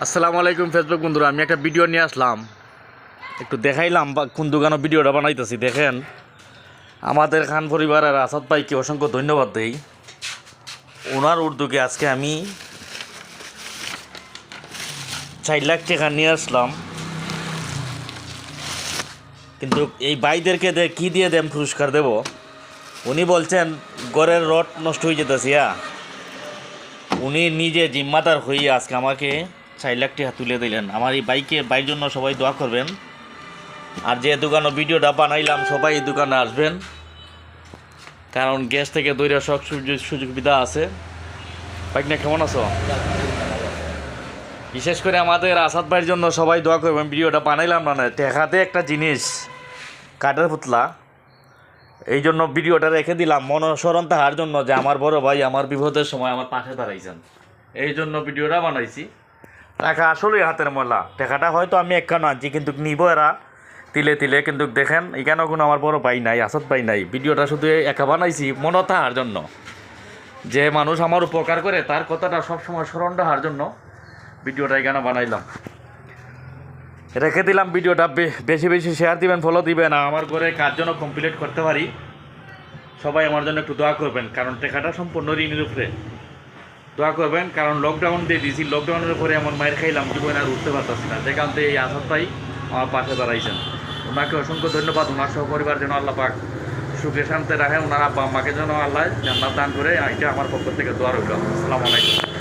আসসালামু আলাইকুম ফেসবুক বন্ধুরা, আমি একটা ভিডিও নিয়ে আসলাম, একটু দেখাইলাম বা কোন দোকানে ভিডিওটা বানাইতেছি। দেখেন, আমাদের খান পরিবারের আসাদ ভাইকে অসংখ্য ধন্যবাদ দেই। ওনার উদ্যোগে আজকে আমি 4 লাখ টাকা নিয়ে আসলাম। কিন্তু এই ভাইদেরকে কী দিয়ে দেন পুরস্কার দেব? উনি বলছেন ঘরের রড নষ্ট হয়ে যেতেছে। উনি নিজে জিম্মাদার হয়ে আজকে আমাকে 4 লাখ টাকা তুলে দিলেন। আমার এই বাইকের জন্য সবাই দোয়া করবেন। আর যে দোকানে ভিডিওটা বানাইলাম সবাই এই দোকানে আসবেন, কারণ গ্যাস থেকে দৈরা সব সুযোগ সুবিধা আছে। বাইক না, কেমন আছো? বিশেষ করে আমাদের আসাদ ভাইয়ের জন্য সবাই দোয়া করবেন। ভিডিওটা বানাইলাম না টেকাতে একটা জিনিস, কাঠের পুতলা, এই জন্য ভিডিওটা রেখে দিলাম মনোস্মরণ তাহার জন্য যে আমার বড় ভাই আমার বিপদের সময় আমার পাশে দাঁড়াইছেন। এই জন্য ভিডিওটা বানাইছি। টাকা আসলেই হাতের ময়লা। টাকাটা হয়তো আমি একখানো আনছি, কিন্তু নিব এরা তিলে তিলে। কিন্তু দেখেন, এখানেও কোনো আমার বড় ভাই নাই, আসাদ ভাই নাই। ভিডিওটা শুধু একা বানাইছি মনে তাহার জন্য, যে মানুষ আমার উপকার করে তার কথাটা সবসময় স্মরণ রাখার জন্য ভিডিওটা এখানে বানাইলাম, রেখে দিলাম। ভিডিওটা বেশি বেশি শেয়ার দিবেন, ফলো দিবেন, আমার ঘরে কাজ যেন কমপ্লিট করতে পারি। সবাই আমার জন্য একটু দোয়া করবেন, কারণ টাকাটা সম্পূর্ণ ঋণের উপরে। দোয়া করবেন, কারণ লকডাউন দিয়ে দিয়েছি। লকডাউনের উপরে এমন মায়ের খাইলাম জীবনে আর উঠতে পারতেছি না। যেখান থেকে এই আসাদ ভাই আমার পাশে দাঁড়াইছেন, ওনাকে অসংখ্য ধন্যবাদ। ওনার সহপরিবার যেন আল্লাহ পাক সুখে শান্তি রাখে, ওনার আব্বা আম্মাকে যেন আল্লাহ জান্নাত দান করে, এটা আমার পক্ষ থেকে দোয়া রইল। আসসালামু আলাইকুম।